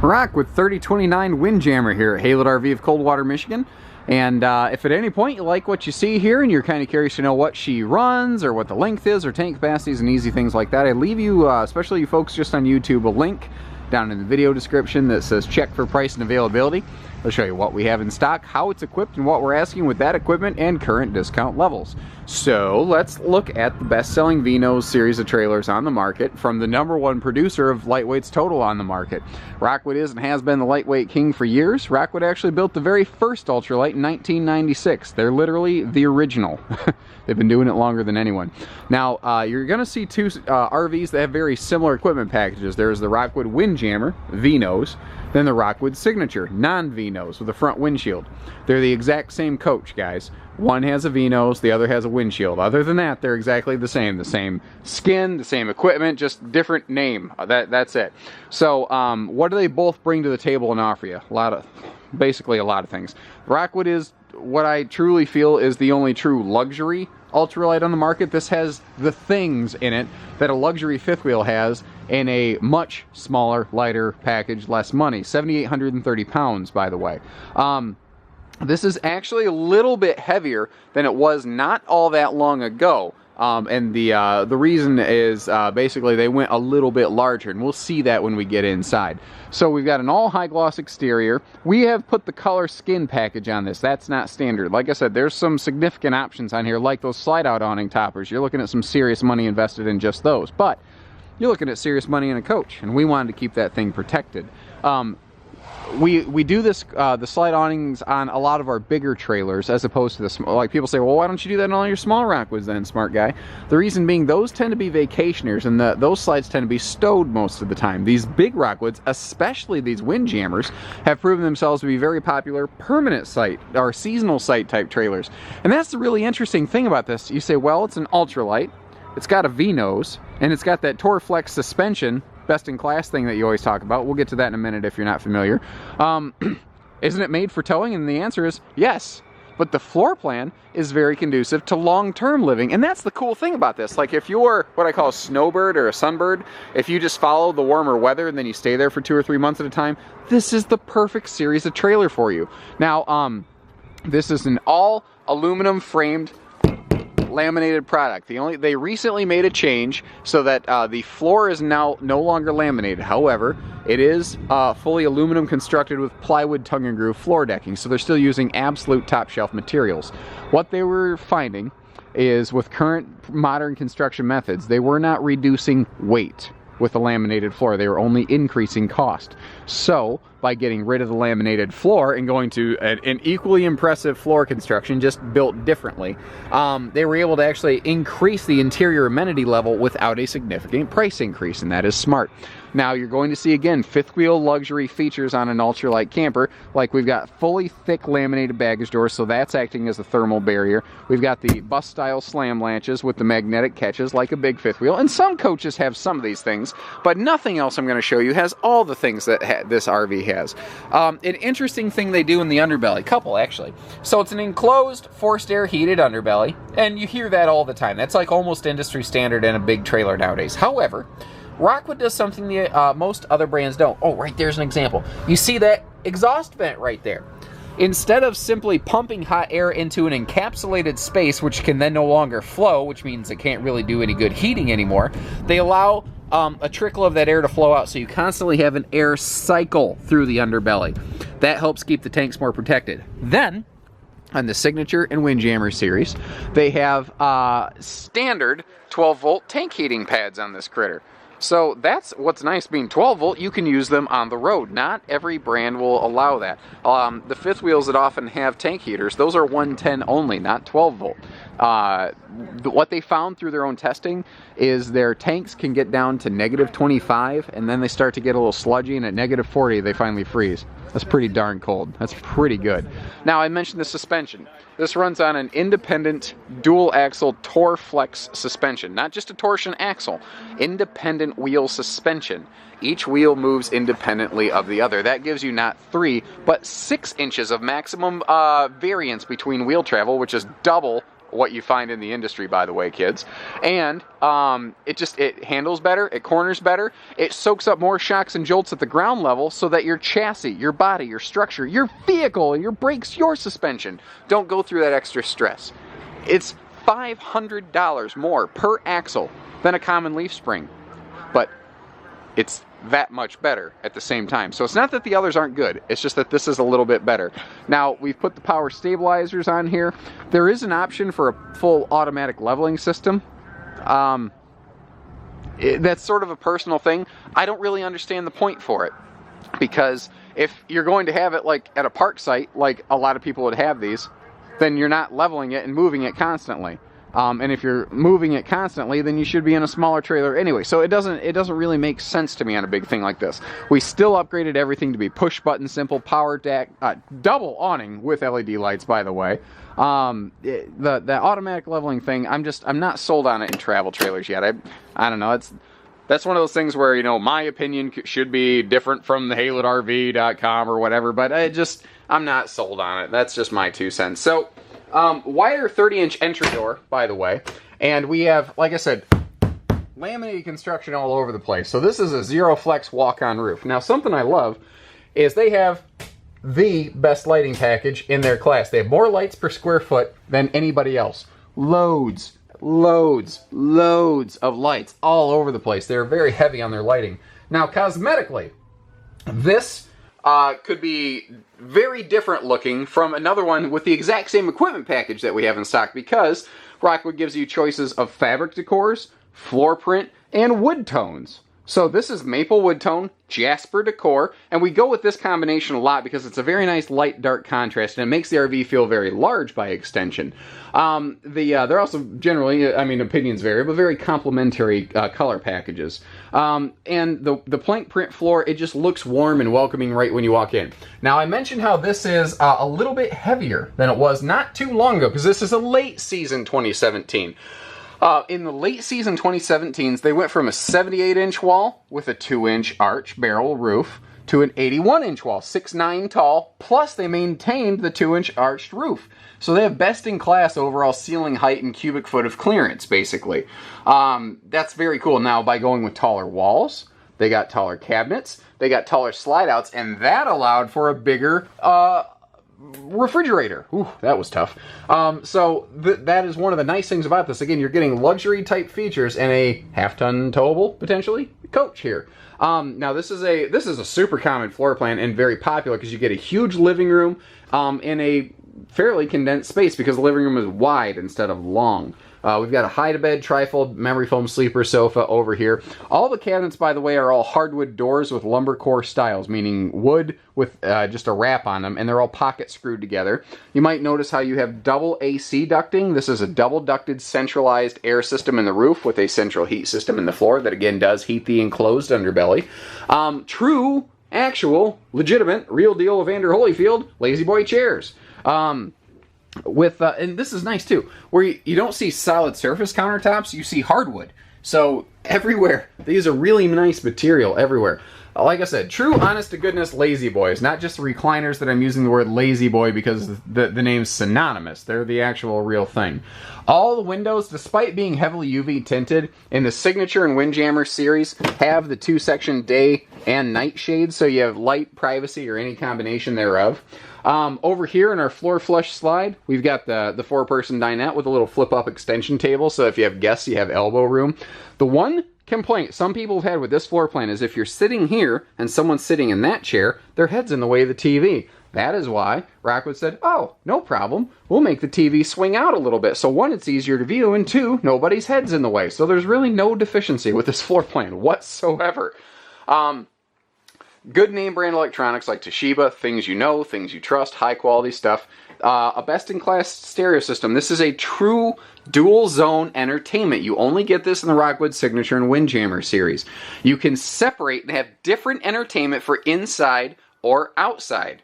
Rockwood 3029 Windjammer here at Haylett RV of Coldwater, Michigan. And if at any point you like what you see here and you're kind of curious to know what she runs or what the length is or tank capacities and easy things like that, I leave you, especially you folks just on YouTube, a link down in the video description that says check for price and availability. I'll show you what we have in stock, how it's equipped, and what we're asking with that equipment and current discount levels. So let's look at the best-selling Vnos series of trailers on the market from the #1 producer of lightweights total on the market. Rockwood is and has been the lightweight king for years. Rockwood actually built the very first Ultralite in 1996. They're literally the original. They've been doing it longer than anyone. Now, you're going to see two RVs that have very similar equipment packages. There's the Rockwood Windjammer, Vnos, then the Rockwood Signature, non-Vnos, with a front windshield. They're the exact same coach, guys. One has a Vnos, the other has a windshield. Other than that, they're exactly the same. The same skin, the same equipment, just different name. That's it. So, what do they both bring to the table and offer you? Basically a lot of things. Rockwood is what I truly feel is the only true luxury ultralight on the market. This has the things in it that a luxury fifth wheel has in a much smaller, lighter package, less money. 7,830 pounds, by the way. This is actually a little bit heavier than it was not all that long ago. And the reason is basically they went a little bit larger, and we'll see that when we get inside. So we've got an all high gloss exterior. We have put the color skin package on this. That's not standard. Like I said, there's some significant options on here, like those slide out awning toppers. You're looking at some serious money invested in just those, but you're looking at serious money in a coach, and we wanted to keep that thing protected. We do this, the slide awnings on a lot of our bigger trailers as opposed to the small. Like people say, well, why don't you do that on all your small Rockwoods then, smart guy? The reason being those tend to be vacationers, and those slides tend to be stowed most of the time. These big Rockwoods, especially these Windjammers, have proven themselves to be very popular permanent site or seasonal site type trailers. And that's the really interesting thing about this. You say, well, it's an ultralight, it's got a V-nose, and it's got that Torflex suspension, best in class thing that you always talk about. We'll get to that in a minute if you're not familiar. Isn't it made for towing? And the answer is yes. But the floor plan is very conducive to long-term living. And that's the cool thing about this. Like if you're what I call a snowbird or a sunbird, if you just follow the warmer weather and then you stay there for 2 or 3 months at a time, this is the perfect series of trailer for you. Now, this is an all aluminum framed laminated product. They recently made a change so that the floor is now no longer laminated. However, it is fully aluminum constructed with plywood tongue and groove floor decking, so they're still using absolute top shelf materials. What they were finding is with current modern construction methods, they were not reducing weight with the laminated floor. They were only increasing cost. So by getting rid of the laminated floor and going to an equally impressive floor construction, just built differently, they were able to actually increase the interior amenity level without a significant price increase, and that is smart. Now you're going to see again fifth wheel luxury features on an ultralight camper. Like we've got fully thick laminated baggage doors, so that's acting as a thermal barrier. We've got the bus style slam latches with the magnetic catches like a big fifth wheel, and some coaches have some of these things, but nothing else I'm going to show you has all the things that this RV has. An interesting thing they do in the underbelly, couple actually. So it's an enclosed forced air heated underbelly, and you hear that all the time. That's like almost industry standard in a big trailer nowadays. However, Rockwood does something that most other brands don't. Oh, right there's an example. You see that exhaust vent right there. Instead of simply pumping hot air into an encapsulated space, which can then no longer flow, which means it can't really do any good heating anymore, they allow a trickle of that air to flow out, so you constantly have an air cycle through the underbelly. That helps keep the tanks more protected. Then, on the Signature and Windjammer series, they have standard 12-volt tank heating pads on this critter. So that's what's nice, being 12 volt, you can use them on the road. Not every brand will allow that. The fifth wheels that often have tank heaters, those are 110 only, not 12 volt. What they found through their own testing is their tanks can get down to -25, and then they start to get a little sludgy, and at -40 they finally freeze. That's pretty darn cold. That's pretty good. Now, I mentioned the suspension. This runs on an independent dual axle Torflex suspension, not just a torsion axle, independent wheel suspension. Each wheel moves independently of the other. That gives you not 3, but 6 inches of maximum variance between wheel travel, which is double what you find in the industry, by the way, kids. And it handles better, it corners better, it soaks up more shocks and jolts at the ground level so that your chassis, your body, your structure, your vehicle, your brakes, your suspension don't go through that extra stress. It's $500 more per axle than a common leaf spring, but it's that much better at the same time. So it's not that the others aren't good, it's just that this is a little bit better. Now, we've put the power stabilizers on here. There is an option for a full automatic leveling system. That's sort of a personal thing. I don't really understand the point for it, because if you're going to have it like at a park site, like a lot of people would have these, then you're not leveling it and moving it constantly. And if you're moving it constantly, then you should be in a smaller trailer anyway. So it doesn't really make sense to me on a big thing like this. We still upgraded everything to be push button simple, power deck, double awning with LED lights, by the way. The automatic leveling thing, I'm not sold on it in travel trailers yet. I don't know. That's one of those things where, you know, my opinion should be different from the HaylitRV.com or whatever, but I'm not sold on it. That's just my 2 cents. So, wider 30-inch entry door, by the way, and we have, like I said, laminated construction all over the place. So this is a Zero Flex walk-on roof. Now, something I love is they have the best lighting package in their class. They have more lights per square foot than anybody else. Loads of lights all over the place. They're very heavy on their lighting. Now, cosmetically, this could be very different looking from another one with the exact same equipment package that we have in stock, because Rockwood gives you choices of fabric decors, floor print, and wood tones. So this is maple wood tone, jasper decor, and we go with this combination a lot because it's a very nice light dark contrast, and it makes the RV feel very large by extension. They're also generally, I mean, opinions vary, but very complementary color packages. And the plank print floor, it just looks warm and welcoming right when you walk in. Now, I mentioned how this is a little bit heavier than it was not too long ago, because this is a late season 2017. In the late season 2017s, they went from a 78-inch wall with a 2-inch arch barrel roof to an 81-inch wall, 6'9" tall, plus they maintained the 2-inch arched roof. So they have best-in-class overall ceiling height and cubic foot of clearance, basically. That's very cool. Now, by going with taller walls, they got taller cabinets, they got taller slide-outs, and that allowed for a bigger refrigerator. Ooh, that was tough. So that is one of the nice things about this. Again, you're getting luxury type features and a half-ton towable, potentially, coach here. Now this is a super common floor plan and very popular because you get a huge living room in a fairly condensed space because the living room is wide instead of long. We've got a hide-a-bed, trifold, memory foam sleeper sofa over here. All the cabinets, by the way, are all hardwood doors with lumber core styles, meaning wood with just a wrap on them, and they're all pocket screwed together. You might notice how you have double AC ducting. This is a double ducted centralized air system in the roof with a central heat system in the floor that, again, does heat the enclosed underbelly. True, actual, legitimate, real deal Evander Holyfield Lazyboy chairs. And this is nice too, where you don't see solid surface countertops, you see hardwood. So everywhere, these are really nice material everywhere. Like I said, true, honest to goodness Lazyboys, not just recliners that I'm using the word Lazyboy because the name's synonymous. They're the actual real thing. All the windows, despite being heavily UV tinted, in the Signature and Windjammer series, have the 2-section day and night shades, so you have light, privacy, or any combination thereof. Over here in our floor flush slide, we've got the 4-person dinette with a little flip-up extension table, so if you have guests, you have elbow room. The one complaint some people have had with this floor plan is if you're sitting here and someone's sitting in that chair, their head's in the way of the TV. That is why Rockwood said, oh, no problem, we'll make the TV swing out a little bit. So 1, it's easier to view, and 2, nobody's head's in the way. So there's really no deficiency with this floor plan whatsoever. Good name brand electronics like Toshiba, things you know, things you trust, high quality stuff. A best-in-class stereo system. This is a true dual-zone entertainment. You only get this in the Rockwood Signature and Windjammer series. You can separate and have different entertainment for inside or outside.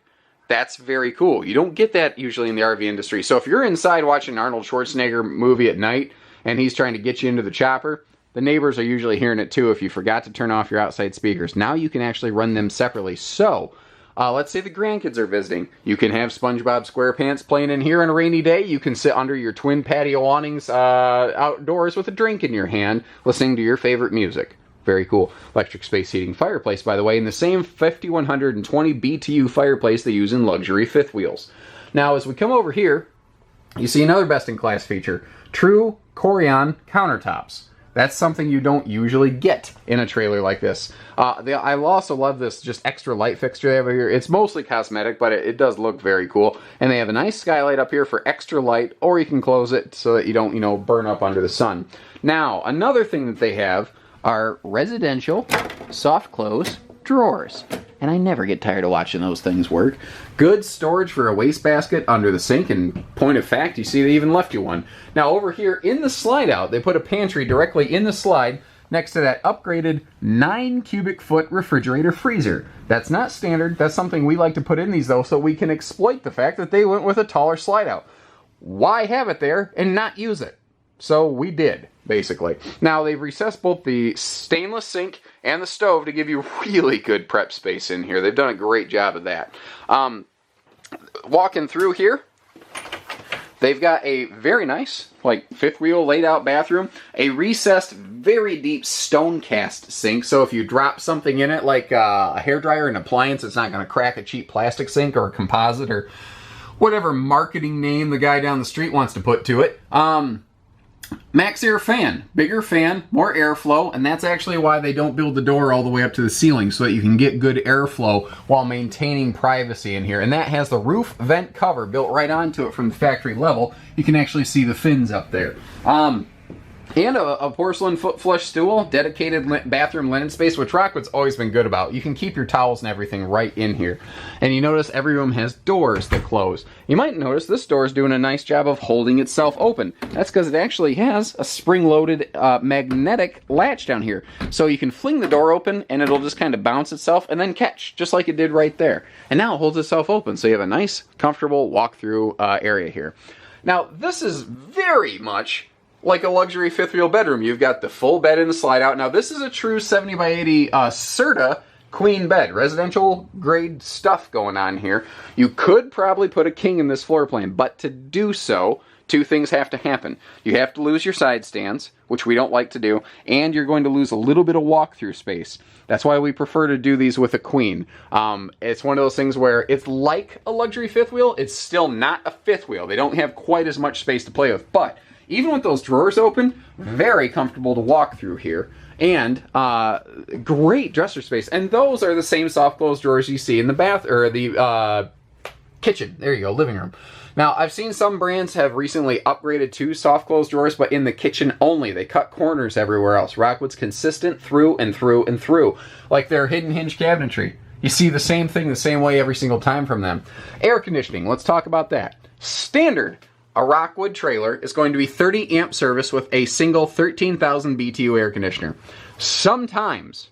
That's very cool. You don't get that usually in the RV industry. So if you're inside watching an Arnold Schwarzenegger movie at night and he's trying to get you into the chopper, the neighbors are usually hearing it too if you forgot to turn off your outside speakers. Now you can actually run them separately. So, Let's say the grandkids are visiting. You can have SpongeBob SquarePants playing in here on a rainy day. You can sit under your twin patio awnings outdoors with a drink in your hand, listening to your favorite music. Very cool. Electric space heating fireplace, by the way, in the same 5120 BTU fireplace they use in luxury fifth wheels. Now, as we come over here, you see another best-in-class feature. True Corian countertops. That's something you don't usually get in a trailer like this. I also love this just extra light fixture they have over here. It's mostly cosmetic, but it does look very cool. And they have a nice skylight up here for extra light, or you can close it so that you don't, burn up under the sun. Now, another thing that they have are residential soft close drawers. And I never get tired of watching those things work. Good storage for a wastebasket under the sink, and point of fact, you see they even left you one. Now over here in the slide out, they put a pantry directly in the slide next to that upgraded 9 cubic foot refrigerator freezer. That's not standard. That's something we like to put in these though, so we can exploit the fact that they went with a taller slide out. Why have it there and not use it? So we did, basically. Now they've recessed both the stainless sink and the stove to give you really good prep space in here. They've done a great job of that. Walking through here, they've got a very nice, fifth wheel laid out bathroom, a recessed, very deep stone cast sink. So if you drop something in it, like a hairdryer, an appliance, it's not going to crack a cheap plastic sink or a composite or whatever marketing name the guy down the street wants to put to it. Max Air fan, bigger fan, more airflow, and that's actually why they don't build the door all the way up to the ceiling, so that you can get good airflow while maintaining privacy in here. And that has the roof vent cover built right onto it from the factory level. You can actually see the fins up there. And a porcelain foot flush stool, dedicated bathroom linen space, which Rockwood's always been good about. You can keep your towels and everything right in here. And you notice every room has doors that close. You might notice this door is doing a nice job of holding itself open. That's because it actually has a spring-loaded magnetic latch down here. So you can fling the door open and it'll just kind of bounce itself and then catch, just like it did right there. And now it holds itself open, so you have a nice, comfortable walk-through area here. Now, this is very much like a luxury fifth wheel bedroom. You've got the full bed in the slide out. Now this is a true 70 by 80 Serta queen bed. Residential grade stuff going on here. You could probably put a king in this floor plan, but to do so, two things have to happen. You have to lose your side stands, which we don't like to do, and you're going to lose a little bit of walk-through space. That's why we prefer to do these with a queen. It's one of those things where it's like a luxury fifth wheel. It's still not a fifth wheel. They don't have quite as much space to play with, but even with those drawers open, very comfortable to walk through here. And great dresser space. And those are the same soft close drawers you see in the bath or the kitchen. There you go, living room. Now, I've seen some brands have recently upgraded to soft close drawers, but in the kitchen only. They cut corners everywhere else. Rockwood's consistent through and through and through. Like their hidden hinge cabinetry. You see the same thing the same way every single time from them. Air conditioning, let's talk about that. Standard. A Rockwood trailer is going to be 30 amp service with a single 13,000 BTU air conditioner. Sometimes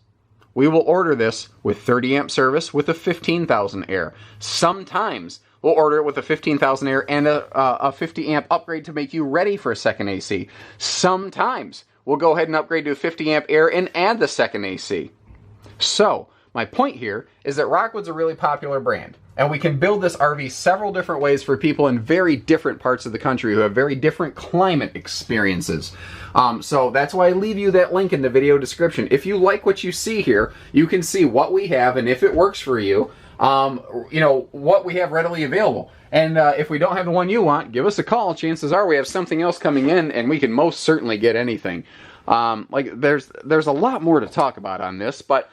we will order this with 30 amp service with a 15,000 air. Sometimes we'll order it with a 15,000 air and a 50 amp upgrade to make you ready for a second AC. Sometimes we'll go ahead and upgrade to a 50 amp air and add the second AC. So, my point here is that Rockwood's a really popular brand. And we can build this RV several different ways for people in very different parts of the country who have very different climate experiences. So that's why I leave you that link in the video description. If you like what you see here, you can see what we have, and if it works for you, what we have readily available. And if we don't have the one you want, give us a call. Chances are we have something else coming in, and we can most certainly get anything. There's a lot more to talk about on this, but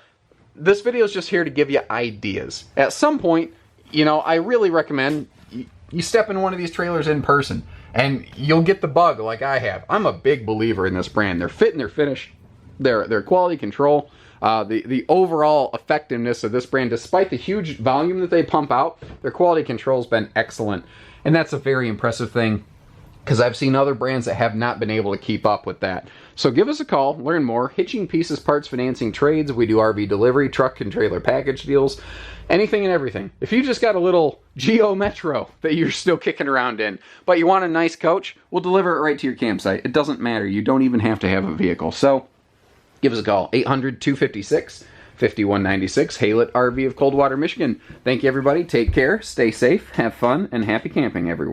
this video is just here to give you ideas. At some point, I really recommend you step in one of these trailers in person, and you'll get the bug like I have. I'm a big believer in this brand. Their fit and their finish, their quality control, the overall effectiveness of this brand, despite the huge volume that they pump out, their quality control's been excellent. And that's a very impressive thing, because I've seen other brands that have not been able to keep up with that. So give us a call, learn more. Hitching, pieces, parts, financing, trades. We do RV delivery, truck and trailer package deals, anything and everything. If you just got a little Geo Metro that you're still kicking around in, but you want a nice coach, we'll deliver it right to your campsite. It doesn't matter. You don't even have to have a vehicle. So give us a call, 800-256 5196 Haylett RV of Coldwater, Michigan. Thank you, everybody. Take care, stay safe, have fun, and happy camping, everyone.